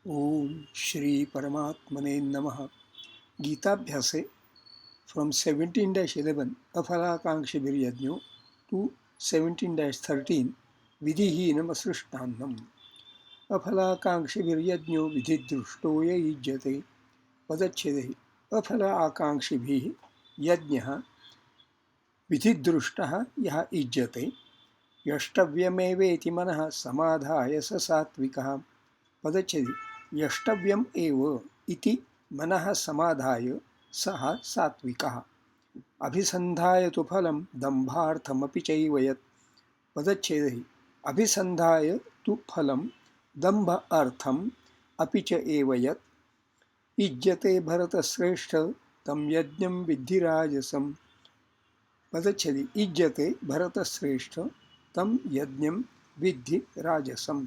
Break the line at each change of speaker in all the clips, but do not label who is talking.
ओम श्री परमात्मने नमः. गीताभ्यासे from 17-11 अफलाकांक्षिभिर्यज्ञो to 17-13 विधिहीनमसृष्टान्नम्. अफलाकांक्षिभिर्यज्ञो विधिदृष्टो य युज्यते. पदच्छेदः अफल आकांक्षिभिः यज्ञः विधिदृष्टः यः युज्यते यष्टव्यमेवेति मनः समाधाय स सात्विकः. पदच्छेदः यष्टव्यम एव इति मनः समाधाय सः सात्विकः. अभिसन्धाय तु फलं दम्भार्थमपि चैव यत्. पदच्छेदः अभिसन्धाय तु फलं दम्भ अर्थम अपि च एव यत् युज्यते भरतश्रेष्ठ तं यज्ञं विद्धि राजसम्. पदच्छेदः युज्यते भरतश्रेष्ठ तं यज्ञं विद्धि राजसम्.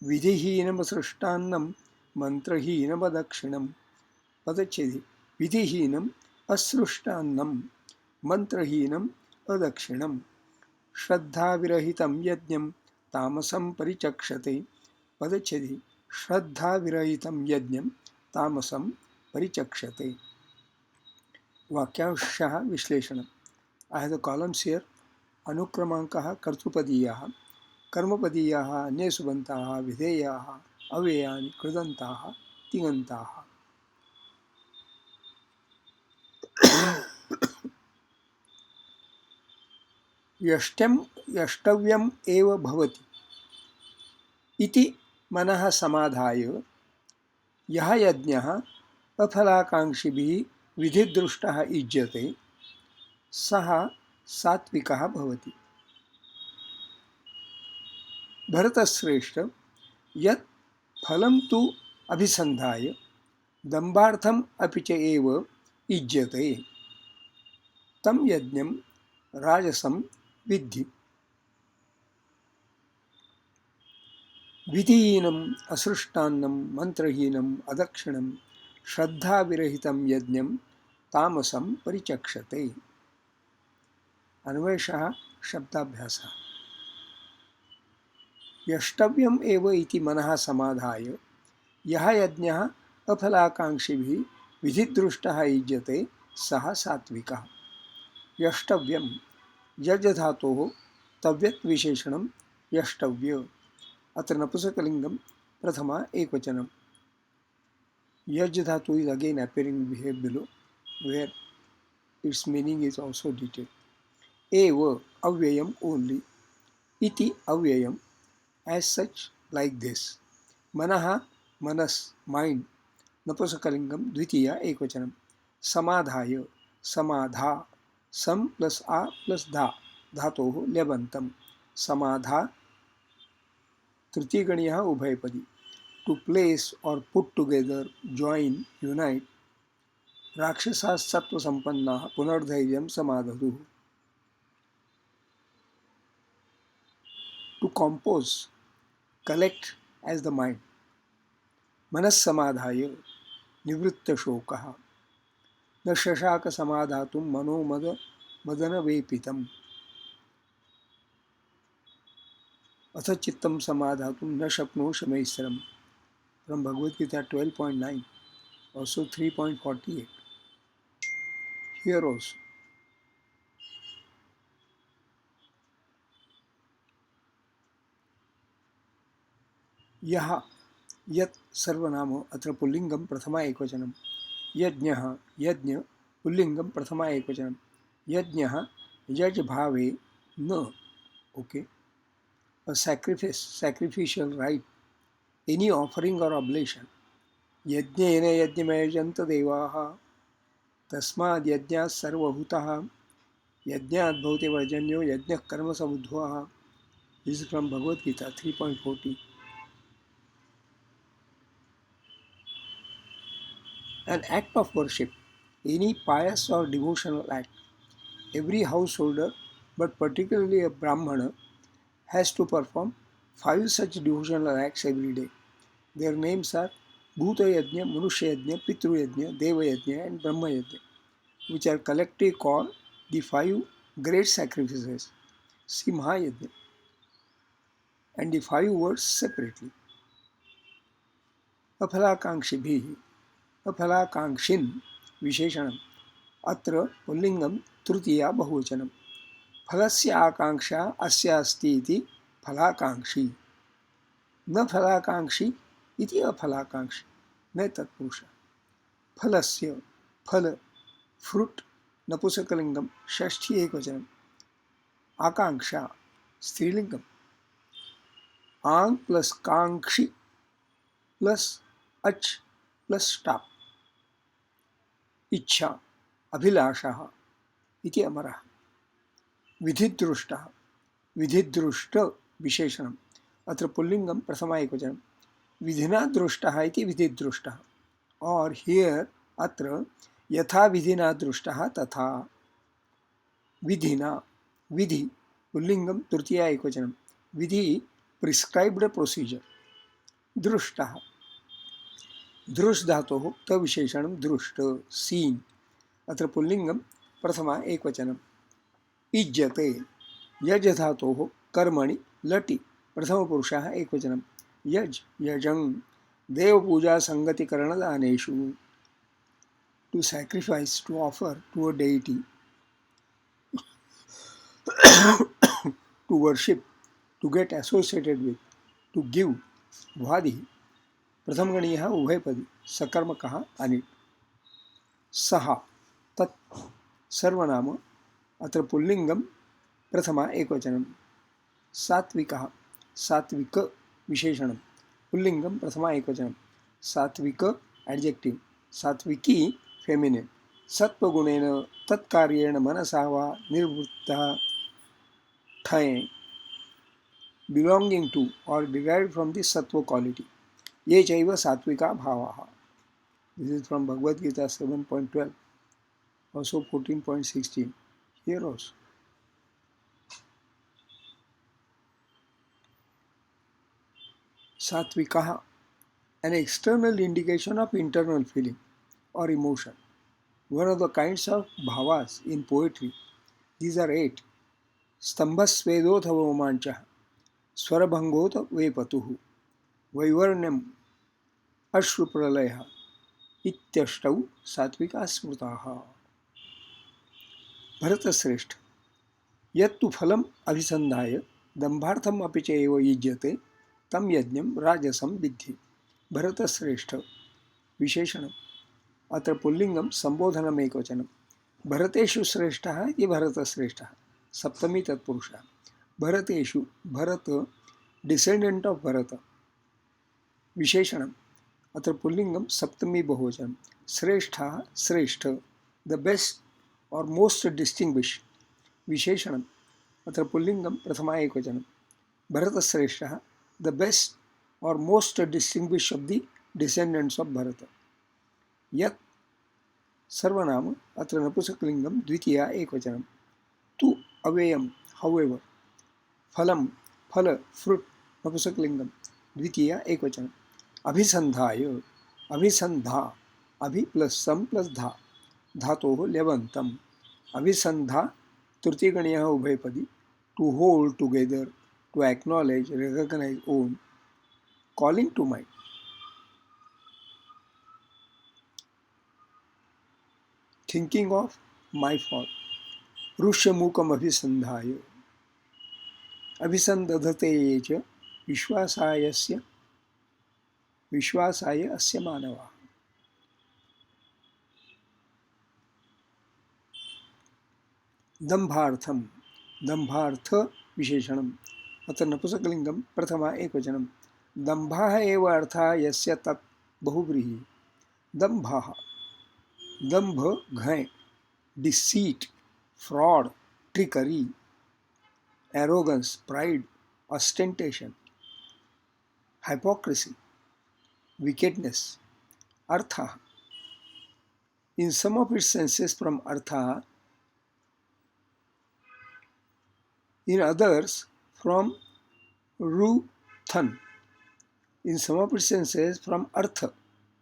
विधिहीनमसृष्टान्नं मन्त्रहीनमदक्षिणम्. पदच्छेदः विधिहीनम् असृष्टान्नं मन्त्रहीनम् अदक्षिणम्. श्रद्धाविरहितं यज्ञं तामसं परिचक्षते. पदच्छेदः श्रद्धाविरहितं यज्ञं तामसं परिचक्षते. वाक्यांशः विश्लेषणम्. I have the columns here. अनुक्रमाङ्कः कर्तृपदीयाः, कर्मपदीयाः, अन्यसुबन्ताः, विधेयाः, अव्ययानि, कृदन्ताः, तिङन्ताः. यष्टव्यम् एव भवति इति मनः समाधाय यः यज्ञः अफलाकाङ्क्षिभिः विधिदृष्टः युज्यते सः सात्विकः भवति. भरतश्रेष्ठ यत् फलं तु अभिसन्धाय दम्भार्थम् अपि च एव युज्यते तं यज्ञं राजसं विद्धि. विधिहीनम् असृष्टान्नं मन्त्रहीनम् अदक्षिणं श्रद्धाविरहितं यज्ञं तामसं परिचक्षते. अन्वयशः शब्दाभ्यासः. यष्टव्यम् एव इति मनः समाधाय यः यज्ञः अफलाकाङ्क्षिभिः विधिदृष्टः युज्यते सः सात्विकः. यष्टव्यं यज् धातोः तव्यत् विशेषणं यष्टव्य. अत्र नपुंसकलिङ्गं प्रथमा एकवचनं. यज् धातु is again appearing here below where its meaning is also detailed. Eva avyayam only. Iti avyayam as such like this. Manaha manas mind. नपुंसकलिंगम द्वितीया एकवचनम. समाधाय समाधा सम प्लस आ प्लस धा धातोः ल्यबन्तम. समाधा तृतीयगणीयः उभयपदी. To place or put together, join, unite. राक्षसाः सत्त्वसम्पन्नाः पुनर्धैर्यं समादधुः. To compose, collect as the mind. मनस्समाधाय निवृत्तशोकः. न शशाक समाधातुं मनोमद मदनवेपितम्. अथ चित्तं समाधातुं न शक्नो शमैस्सरम्. From Bhagavad Gita 12.9, also 3.48. Here also. यः यत् सर्वनाम अत्र पुल्लिंगम प्रथमा एकवचनम. यज्ञः यज्ञ पुल्लिंगम प्रथमा एकवचनम. यज्ञः यज् भावे न. Okay. A sacrifice, sacrificial rite, any offering or oblation. यज्ञेन यज्ञमयजन्त देवाः तस्माद् यज्ञात् सर्वभूतः यज्ञात् भवति वर्जन्यो यज्ञः कर्म समुद्भवः. This is from Bhagavad Gita 3.40. An act of worship, any pious or devotional act. Every householder, but particularly a Brahmana, has to perform 5 such devotional acts every day. Their names are Bhuta Yajna, Manusha Yajna, Pitru Yajna, Deva Yajna and Brahma Yajna, which are collectively called the 5 great sacrifices, Simha Yajna, and the 5 words separately. अफलाकांक्षिभिः अफलाकांक्षिन् विशेषणम् अत्र पुल्लिङ्गं तृतीया बहुवचनं फलस्य आकांक्षा अस्य अस्ति इति फलाकांक्षी न फलाकांक्षी इति अफलाकांक्षी न तत्पुरुषः फलस्य फल फ्रूट नपुंसकलिंगम षष्ठी एकवचनम आकांक्षा स्त्रीलिंगम आंग प्लस कांक्षी प्लस अच प्लस स्टाप इच्छा अभिलाषः इति अमरः विधिदृष्टः विधिदृष्ट विशेषणम् अत्र पुल्लिंगम प्रथमा एकवचनम विधिना दृष्टः इति विधिदृष्टः और हियर अत्र यथा विधिना दृष्टः तथा विधिना विधि पुल्लिंगम तृतीया एकवचनम विधि प्रिस्क्राइब्ड प्रोसीजर दृष्टः दृष् धातोः तविशेषणं दृष्ट सीन अत्र पुल्लिंगम प्रथमा एकवचनम इज्जते यज धातोः कर्मणि लटि प्रथमपुरुषः एकवचनम यज यजं देवपूजा संगतिकरणदानेषु to sacrifice, to offer to a deity, to worship, to get associated with, to give, भ्वादि प्रथमगणीयः उभयपदी सकर्मकः अनिट् सः तत् सर्वनाम अत्र पुल्लिंगम प्रथमा एकवचनम सात्विकः सात्विक विशेषणम पुल्लिंगम प्रथमा एकवचनम सात्विक एडजेक्टिव सात्विकी फेमिनिन सत्वगुणेन तत्कार्येण मनसा वा निर्वृत्तः ठये belonging to or derived from the sattva quality ye chaiva satvika bhavaha. This is from Bhagavad Gita 7.12, also 14.16. Here also satvika, an external indication of internal feeling or emotion, one of the kinds of bhavas in poetry. These are 8. स्तंभस्वेदोथ रोमांचः स्वरभंगोत वेपतुः वैवर्ण्यम अश्रुप्रलयः इत्यष्टौ सात्विका स्मृताः. भरतश्रेष्ठ यत्तु फलम अभिसंधाय दंभार्थम अपि च एव युज्यते तम यज्ञम राजसं विद्धि. भरतश्रेष्ठ विशेषणम् अत्र पुल्लिंगम संबोधनम् एकवचनम् भरतेषु श्रेष्ठः इति भरतश्रेष्ठः सप्तमी तत्पुरुषः भरतेषु भरत डिसेंडेंट ऑफ भरत विशेषणम् अत्र पुल्लिंगम सप्तमी बहुवचनम् श्रेष्ठः श्रेष्ठ द बेस्ट और मोस्ट डिस्टिंग्विश विशेषणम् अत्र पुल्लिंगम प्रथमा एकवचनम् भरतश्रेष्ठः द बेस्ट और most distinguish of the descendants of Bharat. यत् सर्वनाम अत्र नपुंसकलिंगम द्वितीया एकवचनम् तु अवेयम हाउएवर फलम फल फ्रूट नपुंसकलिंगम द्वितीया एकवचनम् अभिसंधाय अभिसंधा अभि प्लस सम प्लस धा धातोः ल्यवन्तम् अभिसंधा तृतीयगणीयः उभयपदी to hold together to acknowledge recognise own calling to mind. Thinking of my fall ऋष्यमूकम अभिसंधाय अभिसंदधते ये च विश्वासाय अस्य मानवाः. दंभार्थम दंभार्थ विशेषणम् अत्र नपुंसकलिंगम प्रथमा एकवचनम् दंभः एव अर्थः यस्य तत् बहुव्रीहि. दंभः दंभ घय deceit fraud trickery arrogance pride ostentation hypocrisy wickedness. Artha in some of its senses from artha, in others from ruthan, in some of its senses from artha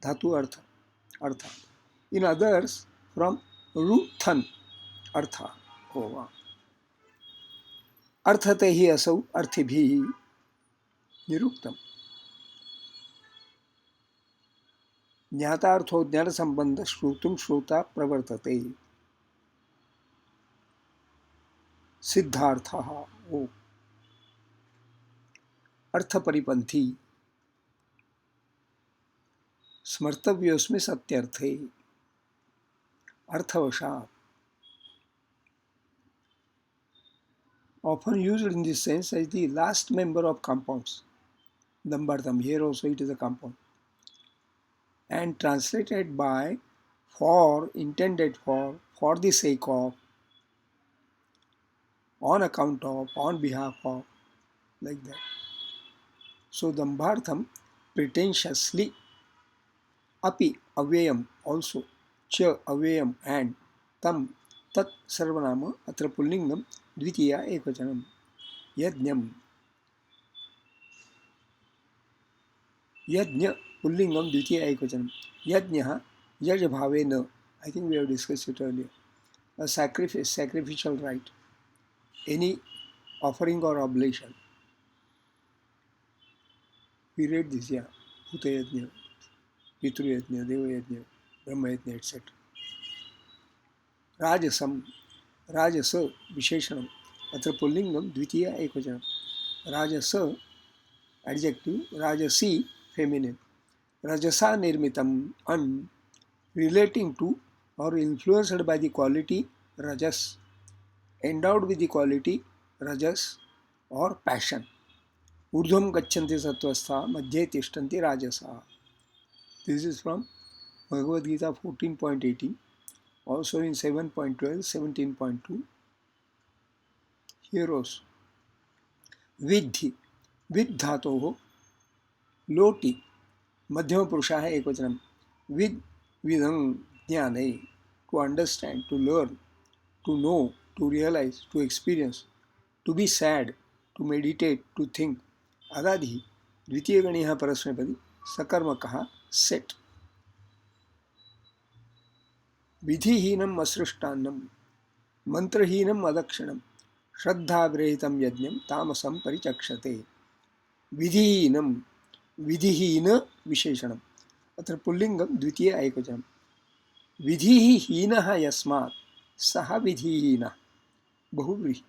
dhatu artha, in others from ruthan artha. Oh wow. अर्थते ही असौ अर्थिभिः निरुक्तम्. ज्ञातार्थो ज्ञानसंबंध श्रोतुम श्रोता प्रवर्तते. सिद्धार्थः ओ अर्थपरिपंथी स्मर्तव्योऽस्मि सत्यर्थे अर्थवशात्. Often used in this sense as the last member of compounds. Dambardham, here also it is a compound. And translated by for, intended for the sake of, on account of, on behalf of, like that. So Dambardham, pretentiously, api, avyayam, also, cha, avyayam, and tam, tat, sarvanama, atra pullingam, dvitiya ekvachanam, yajnam. Yajna, pullingam, dvitiya ekvachanam. Yajnaha, yaj bhavena. I think we have discussed it earlier. A sacrifice, sacrificial rite. Any offering or oblation. We read this, yeah. Bhuta yajna, Pitru yajna, Deva yajna, Brahma yajna, etc. Rajasam, Rajasa, Visheshanam. Atra pullingam, dvitiya ekvachanam. Rajasa, adjective. Rajasi, feminine. Rajasa nirmitam, relating to or influenced by the quality rajas, endowed with the quality rajas or passion. Urdhvam gachanti sattvastha madhye tishtanti rajasa. This is from Bhagavad Gita 14.18, also in 7.12, 17.2. Here also. Vidhi, vid dhatoho, loti, madhyama purushaha ekvachanam. Vid, vidham, jnane, to understand, to learn, to know, to realize, to experience, to be sad, to meditate, to think. Adadhi, द्वितीय गणिः परस्मैपदी सकर्मकः set. विधिहीनम् असृष्टान्नं मंत्रहीनम् अदक्षिणं श्रद्धाग्रहितं यज्ञं तामसं परिचक्षते. विधिहीनं, विधिहीन विशेषणम्. अत्र पुल्लिङ्गं द्वितीय एकवचनं. विधिः हीनः यस्मात् सः विधिहीनः बहुव्रीहि.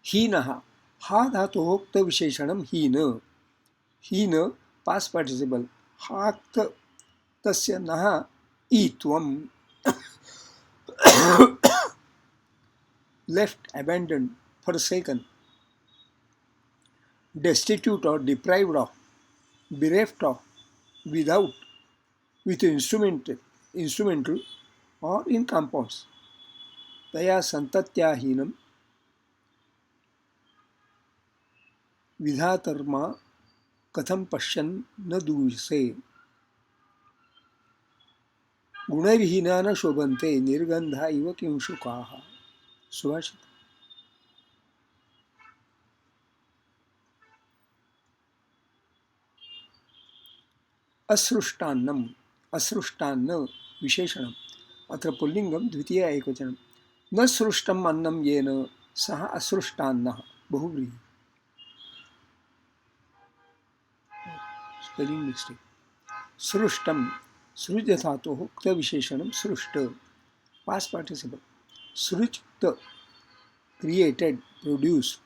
हीनः, हा धातोक्त विशेषणं हीन. हीन पास्ट पार्टिसिपल. हाक्त तस्य नः ईत्वं. Left, abandoned, forsaken, destitute or deprived of, bereft of, without, with instrumental or in compounds. तया संतत्या हीनम विधातर्मा कथम पश्यन् न दूषे. गुणविहीना न शोभन्ते निर्गंधा इव किंशुकाः. सुभाषित. असृष्टान्नम, असृष्टान्न विशेषणम. अत्र पुल्लिंगम द्वितीय एकवचनम. न सृष्टम अन्नम येन सः असृष्टान्नः बहुव्रीहि. Spelling mistake. सृष्टम, सृज धातोः क्त विशेषणम सृष्ट पास्ट पार्टिसिपल. सृजत क्रिएटेड प्रोड्यूस.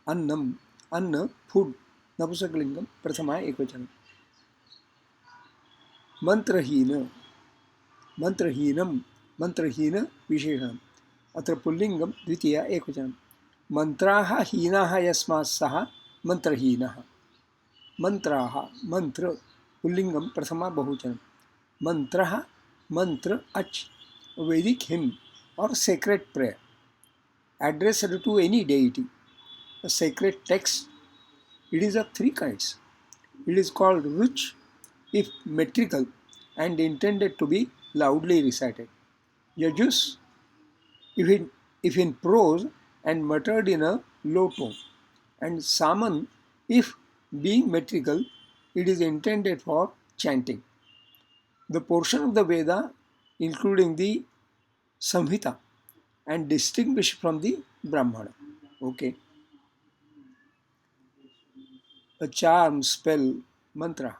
अन्नम, अन्न फूड नपुंसकलिंगम प्रथमा एकवचनम. मंत्रहीन, मंत्रहीनम, मंत्रहीन विशेषणम. अत्र पुल्लिंगम द्वितीय एकवचनम. मंत्राः हीनाः यस्मात् सः मंत्रहीनः. मंत्राः, मंत्र पुल्लिंगम प्रथमा बहुवचनम. मंत्रः, मंत्र अच, वैदिक him or sacred prayer addressed to any deity, a sacred text. It is of three kinds. It is called ruch if metrical and intended to be loudly recited. Yajus if in prose and muttered in a low tone. And Saman if being metrical it is intended for chanting. The portion of the Veda including the Samhita and distinguished from the Brahmana. Okay. a charm, spell, mantra.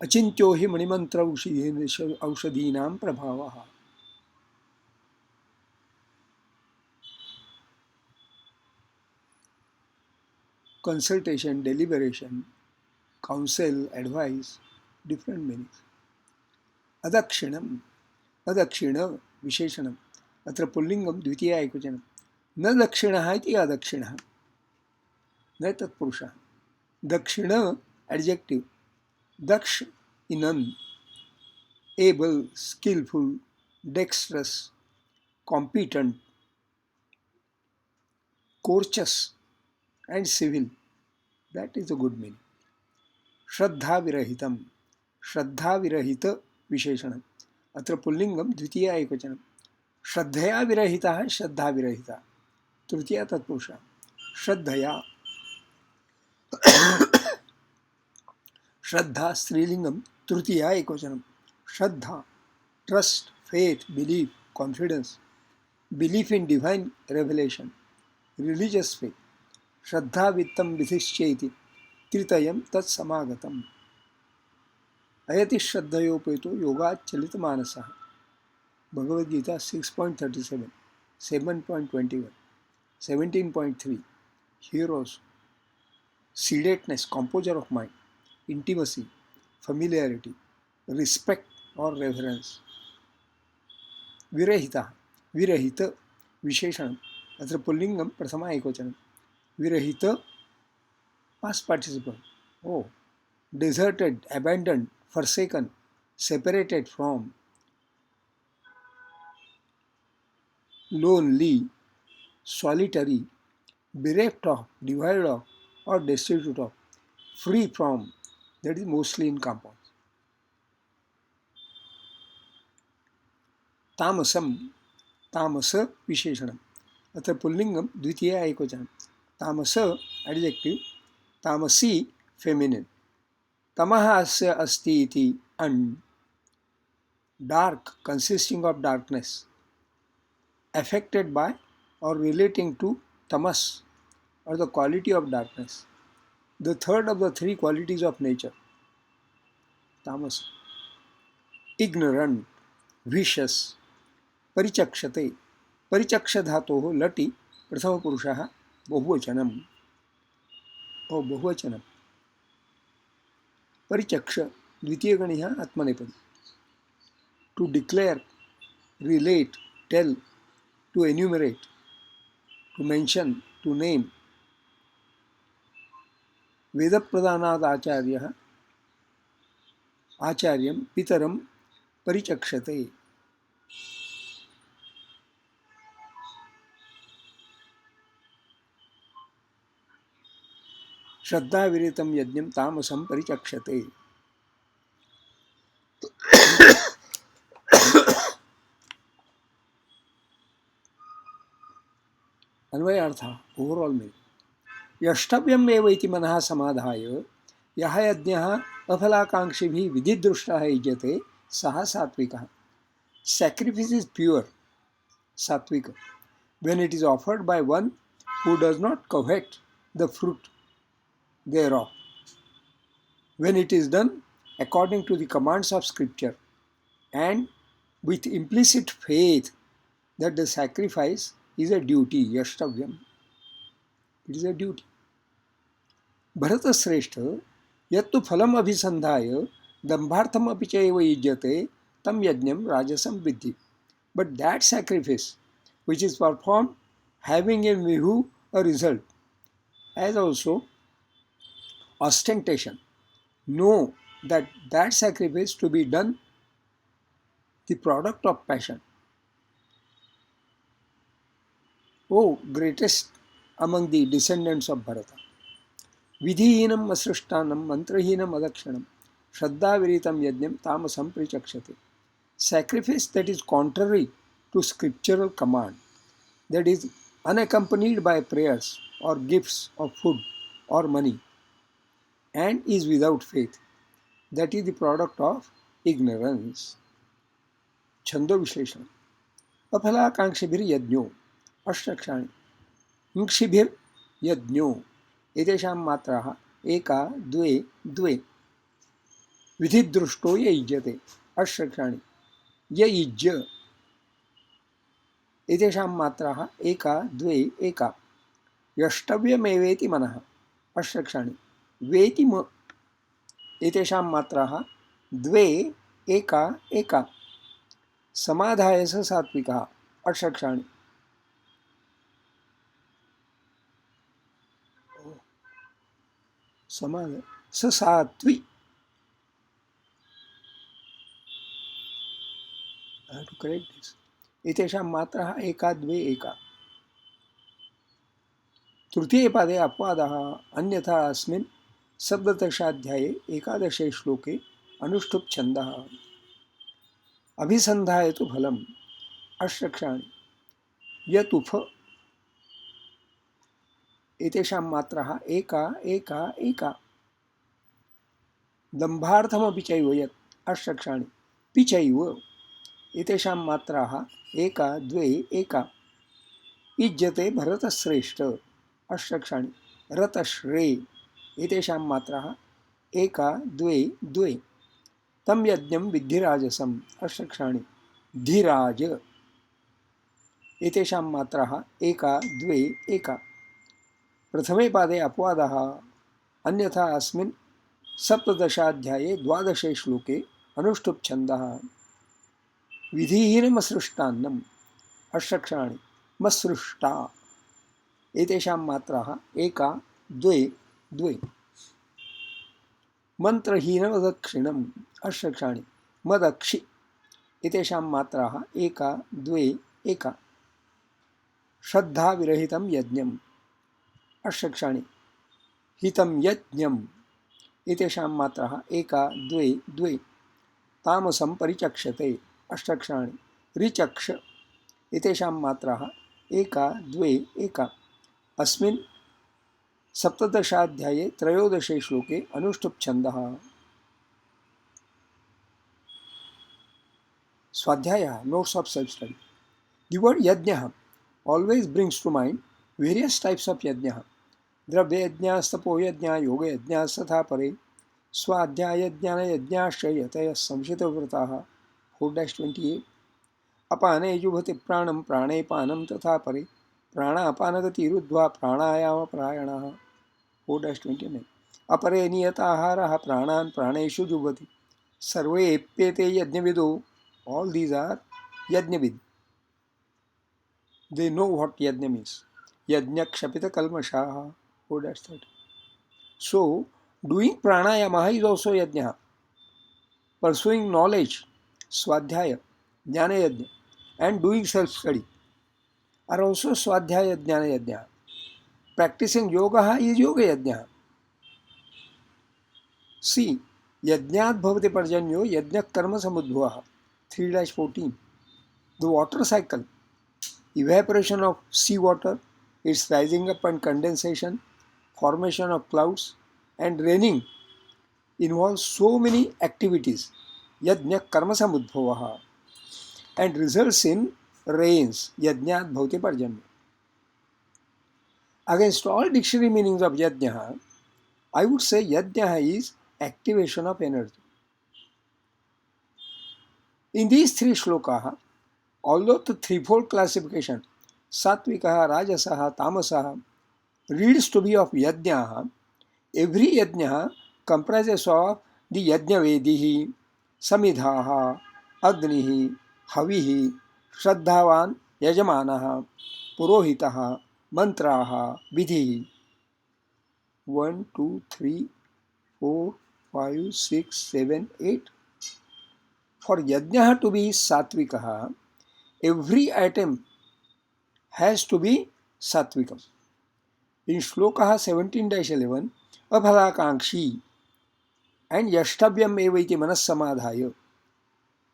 अचिंत्यो हि मणिमंत्र औषधीनां प्रभावः. Consultation, deliberation, counsel, advice, different meanings. अदक्षिणम, अदक्षिण विशेषणम, अत्र पुल्लिंगम द्वितीय एकवचनम. न दक्षिणः इति अदक्षिणः, न तत्पुरुषः. दक्षिण adjective. Daksha इनन, able, skillful, dexterous, competent, courteous, and civil. That is a good meaning. श्रद्धा विरहितम, श्रद्धा विरहित विशेषण, अत्र पुल्लिंगम द्वितीय एकवचनम. श्रद्धया विरहितः, श्रद्धा विरहिता, तृतीया तत्पुरुषः. श्रद्धया, श्रद्धा स्त्रीलिंगम तृतीया एकवचनम. श्रद्धा, trust, faith, belief, confidence, belief in divine revelation, religious faith. श्रद्धा वित्तम विधिश्चेति त्रितयम तत्समागतम. अयति श्रद्धयोपेतो योगात् चलित मानसः. Bhagavad Gita 6.37, 7.21, 17.3. Here also, sedateness, composure of mind, intimacy, familiarity, respect or reverence. विरहिता, विरहित विशेषण, अत्र पुल्लिंगम प्रथमा एकवचनम. विरहित past participle. Oh, deserted, abandoned, forsaken, separated from, lonely, solitary, bereft of, devoid of, or destitute of, free from. That is mostly in compounds. तामसम, तामस विशेषणम, अत्र पुल्लिंगम द्वितीय एकवचनम. तामस adjective. तामसी feminine. तमः अस्य अस्ति इति अन्, dark, consisting of darkness, affected by or relating to tamas, or the quality of darkness, the third of the three qualities of nature. Tamas. Ignorant, vicious. परिचक्षते, परिचक्ष धातोः लटि प्रथमपुरुषः बहुवचनम्. ओ बहुवचनम्. परिचक्ष द्वितीयगणिः आत्मनेपदी. To declare, relate, tell, to enumerate, to mention, to name. वेदप्रधानात् आचार्यः आचार्यं पितरं परिचक्षते. श्रद्धा विरहितं यज्ञं तामसं परिचक्षते. अन्वयार्थ, overall में यष्टव्यम एव इति मनः समाधाय यः यज्ञः अफलाकांक्षिभिः विधिदृष्टः युज्यते सः सात्विकः. Sacrifice is pure, satvika, when it is offered by one who does not covet the fruit thereof, when it is done according to the commands of scripture and with implicit faith that the sacrifice is a duty, yashtavyam, it is a duty. भरतश्रेष्ठ यत्तु फलम अभिसंधाय दंभार्थम अपि च एव युज्यते tam yajnam rajasam viddhi. But that sacrifice which is performed having in view a result, as also ostentation, know that that sacrifice to be done the product of passion. O greatest among the descendants of Bharata. Vidhihinam asrishtanam mantrahinam adakshanam shraddha viritam yajnam tamasam prichakshate. Sacrifice that is contrary to scriptural command, that is unaccompanied by prayers or gifts of food or money, and is without faith, that is the product of ignorance. Chando Vishleshana. Aphalakankshibhir yajno. Ashtrakshani. ङ्क्षिभिर्यज्ञो एतेषां मात्राः एका द्वे द्वे विधिदृष्टो य युज्यते अष्टक्षाणि य युज्य एतेषां मात्राः एका द्वे एका यष्टव्यमेवेति मनः अष्टक्षाणि वेति म एतेषां मात्राः द्वे एका एका समाधाय स सात्विकः अष्टक्षाणि समाधाय स सात्वि I have to correct this. एतेषां मात्राः एका द्वे एका तृतीये पादे अपवादः अन्यथा अस्मिन् सप्तदशाध्याये एकादशे श्लोके अनुष्ठुप् छन्दः अभिसन्धायतु फलम् अष्टक्षाणि यतुफ एतेषां मात्राः एका एका एका दम्भार्थमपि चैव यत् अष्टक्षाणि पिचैव एतेषां मात्राः एका द्वे एका युज्यते भरतश्रेष्ठ अष्टक्षाणि रतश्रे एतेषां मात्राः एका द्वे द्वे तं यज्ञं विद्धिराजसम् अष्टक्षाणि धीराज एतेषां मात्राः एका द्वे एका प्रथमे पादे अपवादः अन्यथा अस्मिन् सप्तदशाध्याये द्वादशे श्लोके अनुष्ठुप् छन्दः विधिहीनमसृष्टान्नम् अष्टक्षाणि मसृष्टा एतेषां मात्राः एका द्वे द्वे मन्त्रहीनमदक्षिणम् अष्टक्षाणि मदक्षि एतेषां मात्राः एका द्वे एका श्रद्धाविरहितं यज्ञम् अष्टक्षाणि हितं यज्ञम् एतेषां मात्राः एका द्वे द्वे तामसं परिचक्षते अष्टक्षाणि ऋचक्ष एतेषां मात्राः एका द्वे एका अस्मिन् सप्तदशाध्याये त्रयोदशे श्लोके अनुष्ठुप् छन्दः स्वाध्यायः notes of self study The word yajna always brings to mind various types of yajna. Dravya yajna, stapo yajna, yoga yajna, satha pare, swadhyaya yajna, yajnasya yataya samshita vrataha. 4-28 अपाने जुभति प्राणम प्राणे पानम तथा परे प्राणापानगति रुद्ध्वा प्राणायाम प्रायणः 4-29 अपरे नियताहारः प्राणान् प्राणेषु जुभति सर्वेप्येते यज्ञविदो all these are yajnavid they know what yajna means yajna kshapita kalmashaha 4-30 so doing pranayama is also yajna pursuing knowledge swadhyaya jnana yajna and doing self study are also swadhyaya jnana yajna practicing yoga is yoga yajna see yajnat bhavati parjanyo yajna karma samudbhavah 3-14 the water cycle evaporation of sea water its rising up and condensation formation of clouds and raining involves so many activities yajna karma samudbhavah and results in rains yajnat bhavati parjanyo against all dictionary meanings of yajna I would say yajna is activation of energy. In these three shlokas, although the threefold classification, Satvikaha, Rajasaha, Tamasaha, reads to be of yajna, every yajna comprises of the yajna vedihi, samidhaha, agnihi, havihi, shraddhavan, yajamanaha, purohitaha, mantraha, vidhihi. 1, 2, 3, 4, 5, 6, 7, 8. For yajna to be satvikaha, every item has to be satvikam. In shloka 17-11, aphalakankshi and yashtavyam evaiti manas samadhaya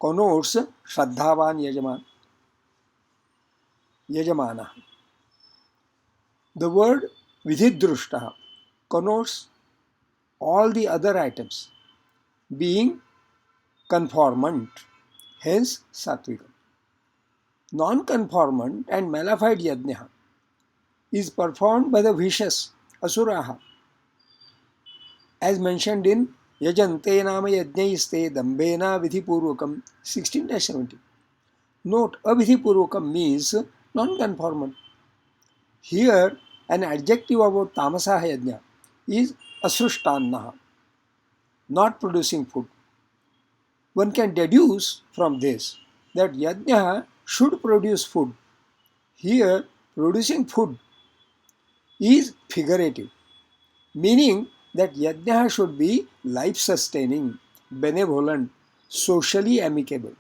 connotes shraddhavan yajamana. The word vidhidrushtaha connotes all the other items being conformant, hence satvikam. Non-conformant and malified yajna is performed by the vicious Asuraha, as mentioned in Yajante Nama Yajnaiste Dambena Vidhipurvakam 16-70. Note, Avidhipurvakam means non-conformant. Here, an adjective about Tamasa Yajna is Asrushtannaha, not producing food. One can deduce from this that Yajna should produce food. Here, producing food is figurative, meaning that Yajna should be life-sustaining, benevolent, socially amicable.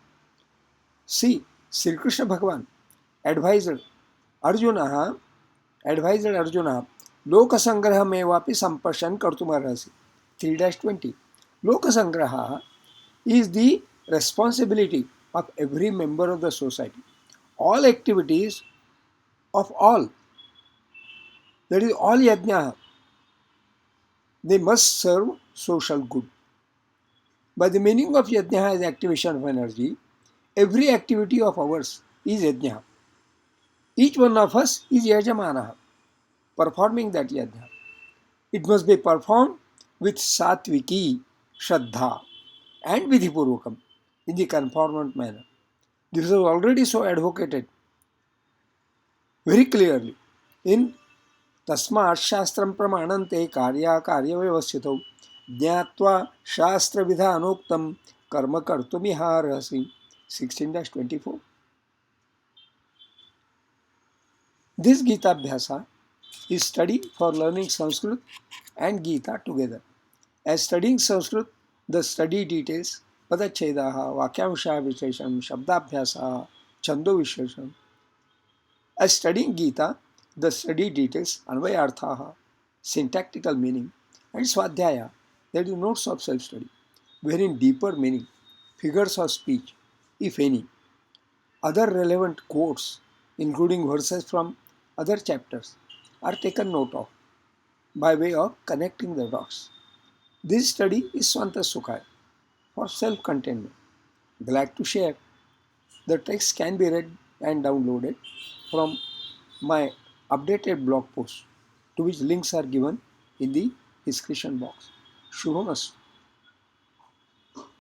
See, Sri Krishna Bhagavan advised Arjuna, Lokasangrahamevapi sampashan kartumarhasi. 3-20. Lokasangraha is the responsibility of every member of the society. All activities of all, that is all yajna, they must serve social good. By the meaning of yajna as activation of energy, every activity of ours is yajna. Each one of us is yajamana, performing that yajna. It must be performed with satviki, shraddha, and vidhipurvakam in the conformant manner. This is already so advocated very clearly in तस्मात् शास्त्रं प्रमाणन्ते कार्याकार्यव्यवस्थितौ ज्ञात्वा शास्त्रविधानोक्तं कर्म कर्तुमिहार्हसि 16-24. This Gita Abhyasa is study for learning Sanskrit and Gita together. As studying Sanskrit, the study details Padachedaha, Vakyamsha Vishesham, Shabdabhyasa, Chando Vishesham. As studying Gita, the study details Anvayarthaha, syntactical meaning, and Swadhyaya, that is notes of self-study, wherein deeper meaning, figures of speech, if any, other relevant quotes, including verses from other chapters, are taken note of by way of connecting the dots. This study is Swanta Sukhaya for self-containment. Glad to share. The text can be read and downloaded from my updated blog post, to which links are given in the description box. Shubhamastu.